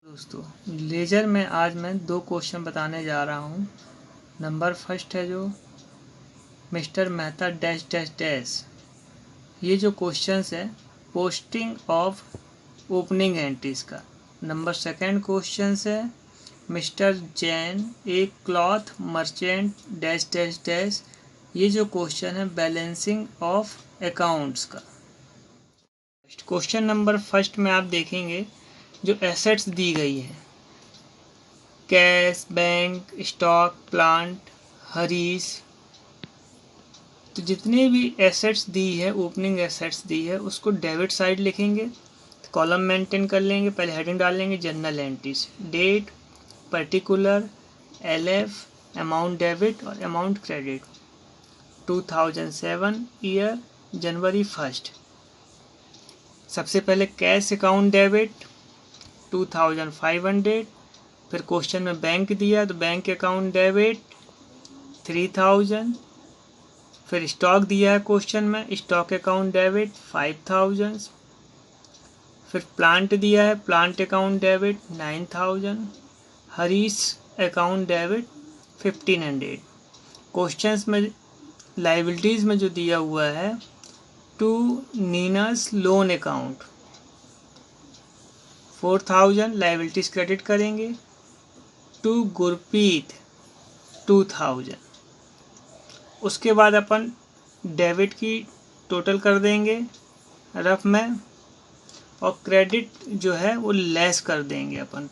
दोस्तों लेजर में आज मैं दो क्वेश्चन बताने जा रहा हूँ। नंबर फर्स्ट है जो mister Mehta dash dash dash, ये जो क्वेश्चंस है पोस्टिंग ऑफ ओपनिंग एंट्रीज का। नंबर सेकंड क्वेश्चन है mister Jain a cloth merchant dash dash dash, ये जो क्वेश्चन है बैलेंसिंग ऑफ अकाउंट्स का। क्वेश्चन नंबर फर्स्ट में आप देखेंगे जो एसेट्स दी गई है कैश, बैंक, स्टॉक, प्लांट, हरीस, तो जितने भी एसेट्स दी है ओपनिंग एसेट्स दी है उसको डेबिट साइड लिखेंगे। तो कॉलम मेंटेन कर लेंगे, पहले हेडिंग डाल लेंगे general entries, date, particular, LF, amount debit और अमाउंट क्रेडिट। 2007 ईयर, जनवरी 1। सबसे पहले कैश अकाउंट डेबिट 2500, फिर क्वेश्चन में बैंक दिया तो बैंक अकाउंट डेबिट 3000, फिर स्टॉक दिया है क्वेश्चन में, स्टॉक अकाउंट डेबिट 5000, फिर प्लांट दिया है प्लांट अकाउंट डेबिट 9000, हरीस अकाउंट डेबिट 1500। क्वेश्चंस में लाइबिलिटीज में जो दिया हुआ है टू नीनास लोन अकाउंट 4000 लाइबिलिटीज क्रेडिट करेंगे, टू गुरप्रीत 2000। उसके बाद अपन डेबिट की टोटल कर देंगे रफ में और क्रेडिट जो है वो लेस कर देंगे अपन।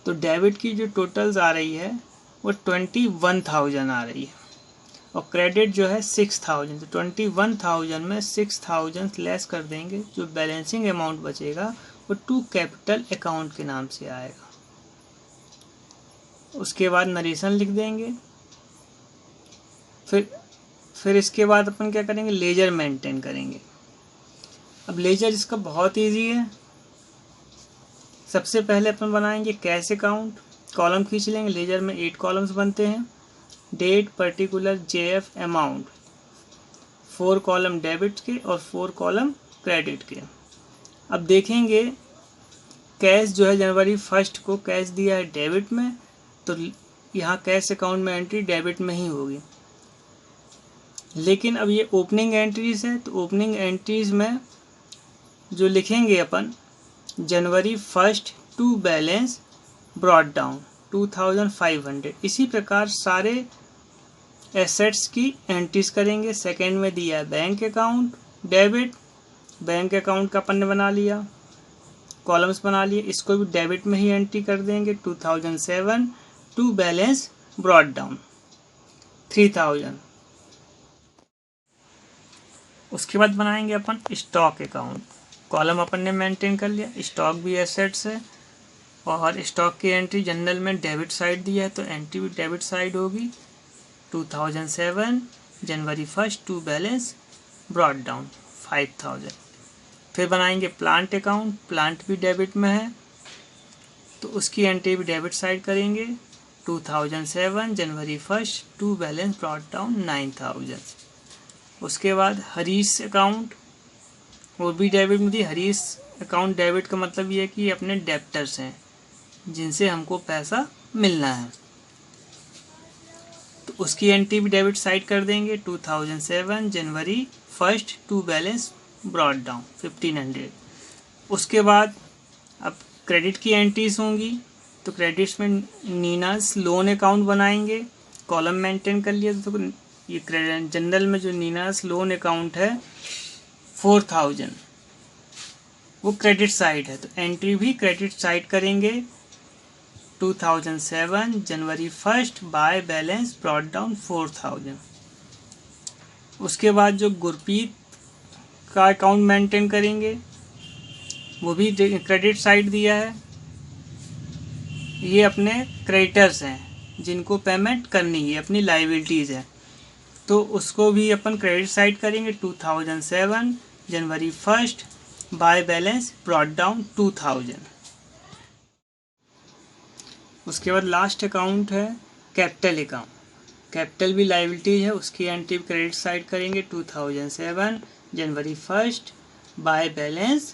तो डेबिट की जो टोटल्स आ रही है वो 21,000 आ रही है और क्रेडिट जो है 6000। तो 21,000 में 6000 लेस कर देंगे, जो बैलेंसिंग अमाउंट बचेगा वो टू कैपिटल अकाउंट के नाम से आएगा। उसके बाद नरेशन लिख देंगे। फिर इसके बाद अपन क्या करेंगे, लेजर मेंटेन करेंगे। अब लेजर इसका बहुत इजी है। सबसे पहले अपन बनाएंगे कैश अकाउंट, कॉलम खींच लेंगे। लेजर में 8 कॉलम्स बनते हैं, date, particular, JF, amount, 4 column debit के और 4 कॉलम क्रेडिट के। अब देखेंगे कैश जो है जनवरी 1 को कैश दिया है डेबिट में, तो यहाँ कैश अकाउंट में एंट्री डेबिट में ही होगी। लेकिन अब ये ओपनिंग एंट्रीज है तो ओपनिंग एंट्रीज में जो लिखेंगे अपन जनवरी 1 टू बैलेंस ब्रॉट डाउन 2500। इसी प्रकार सारे एसेट्स की एंट्रीज करेंगे। सेकंड में दिया है bank account debit, bank account का अपन ने बना लिया, कॉलम्स बना लिए, इसको भी डेबिट में ही एंट्री कर देंगे 2007 टू बैलेंस ब्रॉट डाउन 3000। उसके बाद बनाएंगे अपन स्टॉक अकाउंट, कॉलम अपन ने मेंटेन कर लिया, स्टॉक भी एसेट्स है और स्टॉक की एंट्री जनरल में डेबिट साइड दिया है तो एंट्री भी डेबिट साइड होगी 2007 जनवरी 1 टू बैलेंस ब्रॉट डाउन 5000। फिर बनाएंगे प्लांट अकाउंट, प्लांट भी डेबिट में है तो उसकी एंट्री भी डेबिट साइड करेंगे 2007 जनवरी 1 टू बैलेंस ब्रॉट डाउन 9000। उसके बाद हरीस अकाउंट, वो भी डेबिट में थी। हरीस अकाउंट डेबिट का मतलब ये है कि अपने डेप्टर्स हैं जिनसे हमको पैसा मिलना है, तो उसकी एंट्री भी डेबिट साइड कर देंगे 2007 जनवरी 1 टू बैलेंस ब्रॉट डाउन 1500। उसके बाद अब क्रेडिट की एंट्रीज होंगी तो क्रेडिट्स में नीनास लोन अकाउंट बनाएंगे, कॉलम मेंटेन कर लिया। तो ये जनरल में जो नीनास लोन अकाउंट है 4000 वो क्रेडिट साइड है तो एंट्री भी क्रेडिट साइड करेंगे 2007 जनवरी 1 बाय बैलेंस ब्रॉट डाउन 4000। उसके बाद जो गुरप्रीत का अकाउंट मेंटेन करेंगे वो भी क्रेडिट साइड दिया है। ये अपने क्रेडिटर्स हैं जिनको पेमेंट करनी है, अपनी लाइबिलिटीज़ है तो उसको भी अपन क्रेडिट साइड करेंगे 2007 जनवरी 1 बाय बैलेंस ब्रॉट डाउन 2000। उसके बाद लास्ट अकाउंट है कैपिटल अकाउंट, कैपिटल भी लाइबिलिटी है, उसकी एंट्री क्रेडिट साइड करेंगे 2007 जनवरी 1 बाय बैलेंस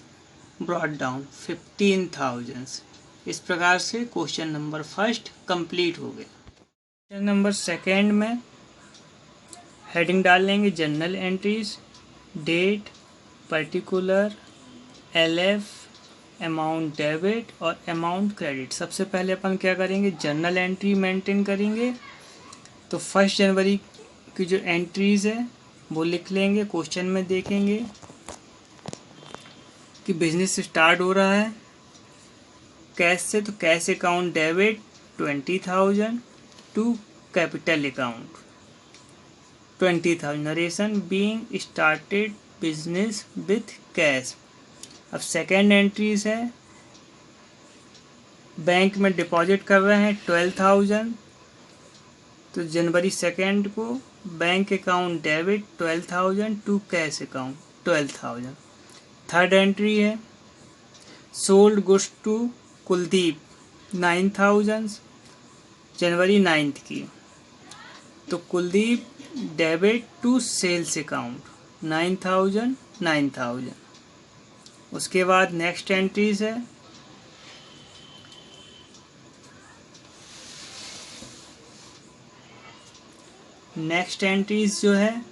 ब्रॉट डाउन 15,000। इस प्रकार से क्वेश्चन नंबर फर्स्ट कंप्लीट हो गया। क्वेश्चन नंबर सेकेंड में हेडिंग डाल लेंगे journal entries, date, particular, LF, amount debit और अमाउंट क्रेडिट। सबसे पहले अपन क्या करेंगे, जर्नल एंट्री मेंटेन करेंगे। तो 1 जनवरी की जो एंट्रीज है वो लिख लेंगे। क्वेश्चन में देखेंगे कि बिजनेस स्टार्ट हो रहा है कैश से, तो cash account debit 20,000 to capital account 20,000। Narration being started business with cash. अब सेकेंड एंट्रीज है, बैंक में डिपॉजिट कर रहे हैं 12,000, तो जनवरी 2 को bank account debit 12,000 to cash account 12,000। Third entry है, सोल्ड गुड्स टू कुलदीप 9,000 जनवरी 9 की, तो Kuldeep debit to sales account 9,000। उसके बाद नेक्स्ट एंट्रीज है, नेक्स्ट एंट्रीज जो है,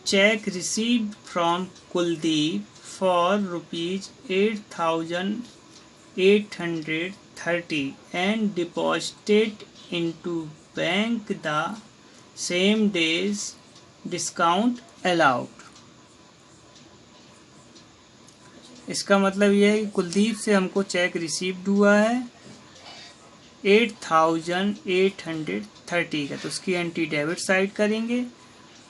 cheque received from Kuldeep for ₹8,830 and deposited into bank the same days, discount allowed. इसका मतलब यह है कि कुलदीप से हमको चेक रिसीव्ड हुआ है 8,830 का, तो उसकी एंट्री डेबिट साइड करेंगे।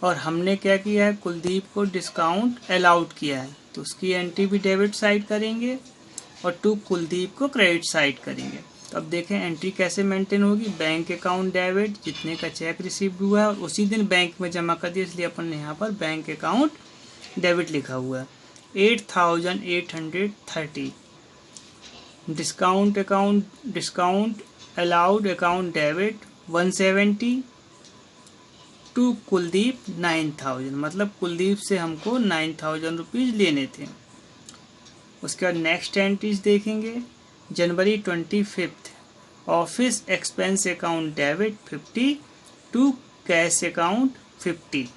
और हमने क्या किया है, कुलदीप को डिस्काउंट अलाउड किया है, तो उसकी एंट्री भी डेबिट साइड करेंगे और टू कुलदीप को क्रेडिट साइड करेंगे। तो अब देखें एंट्री कैसे मेंटेन होगी, बैंक अकाउंट डेबिट जितने का चेक रिसीव्ड हुआ है और उसी दिन बैंक में जमा कर दिया, इसलिए अपन ने यहाँ पर बैंक अकाउंट डेबिट लिखा हुआ है 8,830। Discount allowed account debit 170 to Kuldeep 9,000, मतलब कुलदीप से हमको 9,000 रुपीज़ लेने थे। उसके बाद नेक्स्ट एंट्रीज देखेंगे, जनवरी 25 office expense account debit 50 to cash account 50।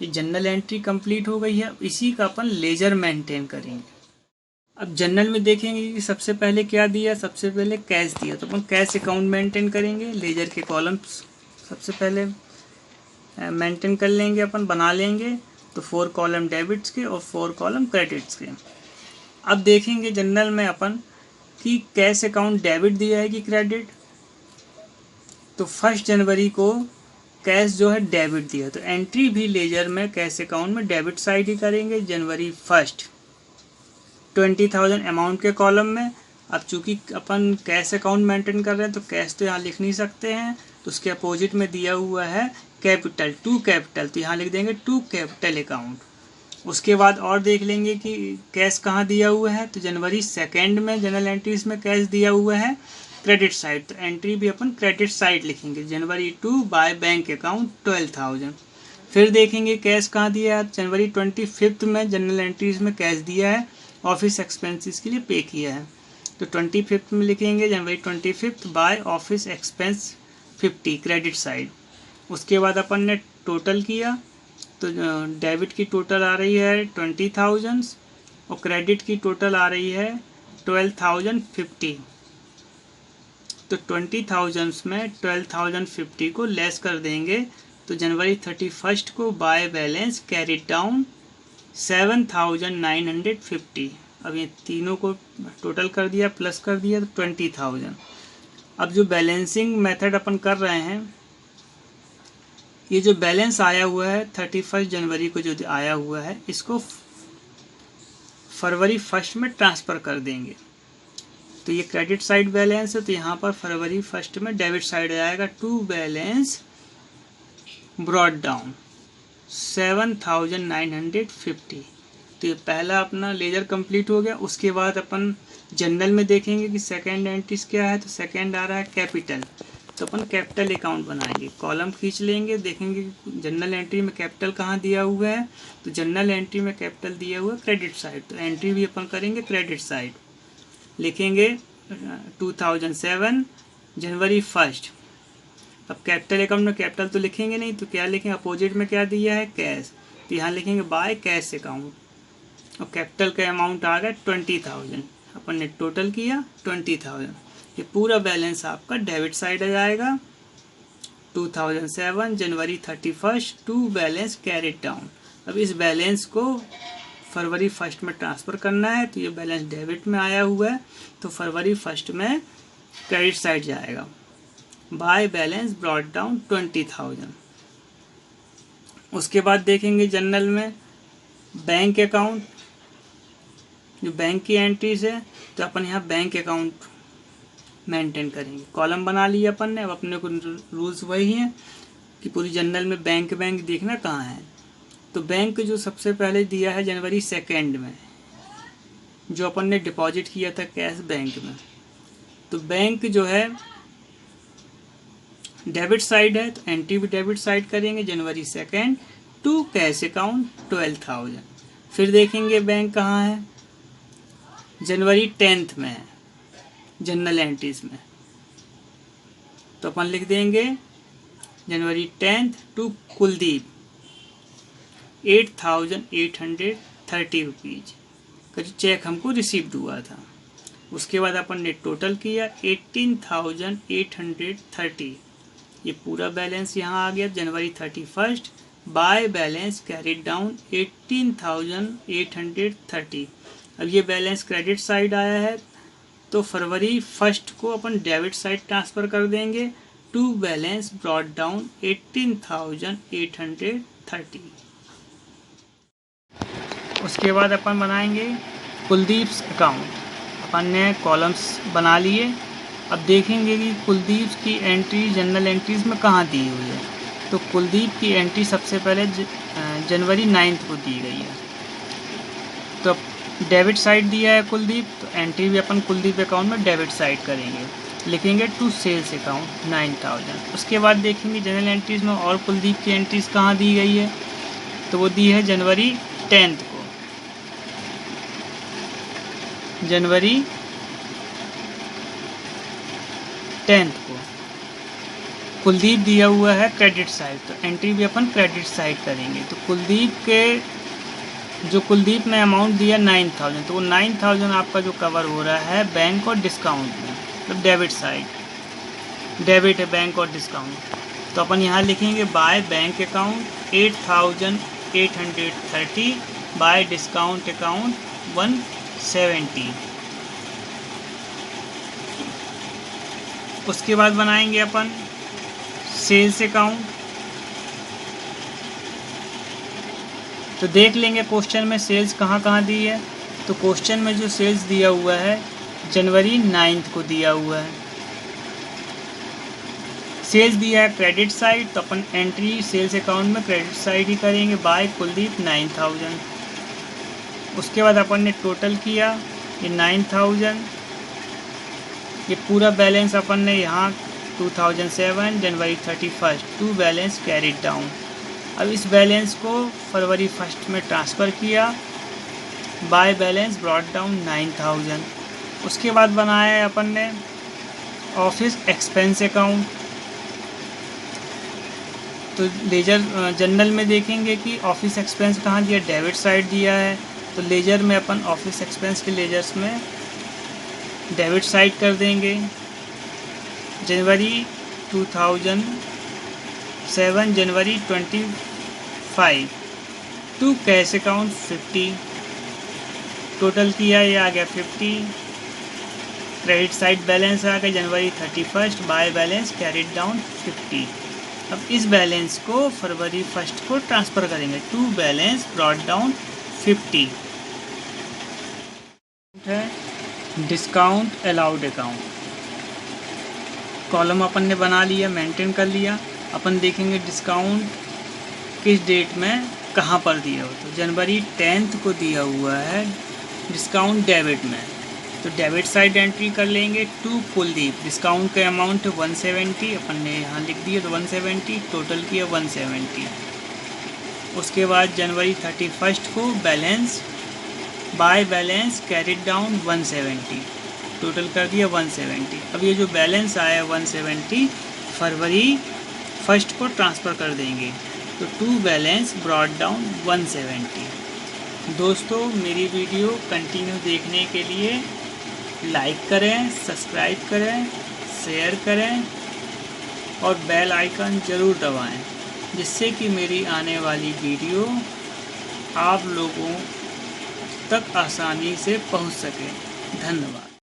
ये जनरल एंट्री कंप्लीट हो गई है। इसी का अपन लेजर मेंटेन करेंगे। अब जनरल में देखेंगे कि सबसे पहले क्या दिया, सबसे पहले कैश दिया, तो अपन कैश अकाउंट मेंटेन करेंगे। लेजर के कॉलम्स सबसे पहले मेंटेन कर लेंगे, अपन बना लेंगे। तो 4 कॉलम डेबिट्स के और 4 कॉलम क्रेडिट्स के। अब देखेंगे जनरल में अपन कि कैश अकाउंट डेबिट दिया है कि क्रेडिट। तो 1 जनवरी को कैश जो है डेबिट दिया, तो एंट्री भी लेजर में कैश अकाउंट में डेबिट साइड ही करेंगे। जनवरी 1 20,000 अमाउंट के कॉलम में। अब चूंकि अपन कैश अकाउंट मेंटेन कर रहे हैं तो कैश तो यहाँ लिख नहीं सकते हैं, तो उसके अपोजिट में दिया हुआ है कैपिटल, टू कैपिटल, तो यहाँ लिख देंगे टू कैपिटल अकाउंट। उसके बाद और देख लेंगे कि कैश कहाँ दिया हुआ है, तो जनवरी 2 में जनरल एंट्रीज में कैश दिया हुआ है क्रेडिट साइड, तो एंट्री भी अपन क्रेडिट साइड लिखेंगे। जनवरी 2 बाय बैंक अकाउंट 12,000। फिर देखेंगे कैश कहाँ दिया है, जनवरी 25 में जनरल एंट्रीज में कैश दिया है, ऑफिस एक्सपेंसेस के लिए पे किया है, तो 25 में लिखेंगे जनवरी 25 by office expense 50 credit side. उसके बाद अपन ने टोटल किया, तो डेबिट की टोटल आ रही है 20,000 और क्रेडिट की टोटल आ रही है 12,050। तो 20,000 में 12,050 को लेस कर देंगे, तो जनवरी 31 को बाय बैलेंस कैरिड डाउन 7,950। अब ये तीनों को टोटल कर दिया, प्लस कर दिया, तो 20,000। अब जो बैलेंसिंग मेथड अपन कर रहे हैं, ये जो बैलेंस आया हुआ है 31 जनवरी को जो आया हुआ है, इसको फरवरी 1 में ट्रांसफ़र कर देंगे। तो ये क्रेडिट साइड बैलेंस है, तो यहाँ पर फरवरी 1 में डेबिट साइड आएगा, टू बैलेंस ब्रॉट डाउन 7,950। तो ये पहला अपना लेजर कंप्लीट हो गया। उसके बाद अपन जनरल में देखेंगे कि सेकेंड एंट्रीज क्या है, तो सेकेंड आ रहा है कैपिटल, तो अपन कैपिटल अकाउंट बनाएंगे, कॉलम खींच लेंगे, देखेंगे जनरल एंट्री में कैपिटल कहाँ दिया हुआ है, तो जनरल एंट्री में कैपिटल दिया हुआ है क्रेडिट साइड, तो एंट्री भी अपन करेंगे क्रेडिट साइड, लिखेंगे 2007 जनवरी 1। अब कैपिटल अकाउंट में कैपिटल तो लिखेंगे नहीं, तो क्या लिखेंगे, अपोजिट में क्या दिया है, कैश, तो यहाँ लिखेंगे बाय कैश अकाउंट, और कैपिटल का अमाउंट आ गया 20,000, अपन ने टोटल किया 20,000। ये पूरा बैलेंस आपका डेबिट साइड आ जाएगा 2007 जनवरी 31 टू बैलेंस कैरिड डाउन। अब इस बैलेंस को फरवरी 1 में ट्रांसफ़र करना है, तो ये बैलेंस डेबिट में आया हुआ है, तो फरवरी 1 में क्रेडिट साइड जाएगा, बाय बैलेंस ब्रॉट डाउन 20,000। उसके बाद देखेंगे जनरल में बैंक अकाउंट, जो बैंक की एंट्रीज है, तो अपन यहाँ बैंक अकाउंट मेंटेन करेंगे, कॉलम बना लिया अपन ने। अब अपने को रूल्स वही हैं कि पूरी जनरल में बैंक देखना कहाँ है, तो बैंक जो सबसे पहले दिया है जनवरी 2 में, जो अपन ने डिपॉजिट किया था कैश बैंक में, तो बैंक जो है डेबिट साइड है, तो एंट्री भी डेबिट साइड करेंगे जनवरी 2 टू कैश अकाउंट 12,000। फिर देखेंगे बैंक कहाँ है, जनवरी 10 में है जनरल एंट्रीज में, तो अपन लिख देंगे जनवरी 10 टू कुलदीप 8,830 रुपीज़ का जो चेक हमको रिसीव्ड हुआ था। उसके बाद अपन ने टोटल किया 18,830, ये पूरा बैलेंस यहाँ आ गया जनवरी 31 बाय बैलेंस कैरिड डाउन 18,830। अब ये बैलेंस क्रेडिट साइड आया है, तो फरवरी 1 को अपन डेबिट साइड ट्रांसफ़र कर देंगे टू बैलेंस ब्रॉट डाउन 18,830। उसके बाद अपन बनाएंगे कुलदीप्स अकाउंट, अपन ने कॉलम्स बना लिए। अब देखेंगे कि कुलदीप की एंट्री जनरल एंट्रीज में कहाँ दी हुई है, तो कुलदीप की एंट्री सबसे पहले जनवरी 9 को दी गई है, तो डेबिट साइड दिया है कुलदीप, तो एंट्री भी अपन कुलदीप अकाउंट में डेबिट साइड करेंगे, लिखेंगे टू सेल्स अकाउंट 9,000। उसके बाद देखेंगे जनरल एंट्रीज में और कुलदीप की एंट्रीज कहाँ दी गई है, तो वो दी है जनवरी 10 को, जनवरी 10 को कुलदीप दिया हुआ है क्रेडिट साइड, तो एंट्री भी अपन क्रेडिट साइड करेंगे। तो कुलदीप ने अमाउंट दिया 9,000, तो वो 9,000 आपका जो कवर हो रहा है बैंक और डिस्काउंट में, तो डेबिट साइड, डेबिट है बैंक और डिस्काउंट, तो अपन यहाँ लिखेंगे by bank account 8,830 bye discount account 170। उसके बाद बनाएंगे अपन सेल्स अकाउंट, तो देख लेंगे क्वेश्चन में सेल्स कहाँ कहाँ दी है, तो क्वेश्चन में जो सेल्स दिया हुआ है जनवरी 9 को दिया हुआ है, सेल्स दिया है क्रेडिट साइड, तो अपन एंट्री सेल्स अकाउंट में क्रेडिट साइड ही करेंगे बाय कुलदीप 9,000। उसके बाद अपन ने टोटल किया ये 9,000, ये पूरा बैलेंस अपन ने यहाँ 2007 जनवरी 31 टू बैलेंस कैरिड डाउन। अब इस बैलेंस को फरवरी 1 में ट्रांसफ़र किया बाय बैलेंस ब्रॉट डाउन 9,000। उसके बाद बनाया है अपन ने ऑफिस एक्सपेंस अकाउंट, तो लेजर जनरल में देखेंगे कि ऑफिस एक्सपेंस कहाँ दिया, डेबिट साइड दिया है, तो लेजर में अपन ऑफिस एक्सपेंस के लेजर्स में डेबिट साइड कर देंगे जनवरी 2007 जनवरी 25 टू कैश अकाउंट 50, टोटल किया ये आ गया 50, क्रेडिट साइड बैलेंस आ गया जनवरी 31 बाय बैलेंस कैरिड डाउन 50। अब इस बैलेंस को फरवरी 1 को ट्रांसफ़र करेंगे टू बैलेंस ब्रॉट डाउन 50 है डिस्काउंट अलाउड अकाउंट, कॉलम अपन ने बना लिया, मेंटेन कर लिया। अपन देखेंगे डिस्काउंट किस डेट में कहाँ पर दिया हो, तो जनवरी 10 को दिया हुआ है डिस्काउंट डेबिट में, तो डेबिट साइड एंट्री कर लेंगे टू कुलदीप, डिस्काउंट का अमाउंट 170, अपन ने यहाँ लिख दिया तो 170, टोटल किया 170। उसके बाद जनवरी 31 को balance by balance carried down 170, total कर दिया 170। अब ये जो बैलेंस आया 170 फरवरी 1 को ट्रांसफ़र कर देंगे, तो टू बैलेंस ब्रॉट डाउन 170। दोस्तों मेरी वीडियो कंटिन्यू देखने के लिए लाइक करें, सब्सक्राइब करें, शेयर करें और बेल आइकन ज़रूर दबाएं, जिससे कि मेरी आने वाली वीडियो आप लोगों तक आसानी से पहुंच सके। धन्यवाद।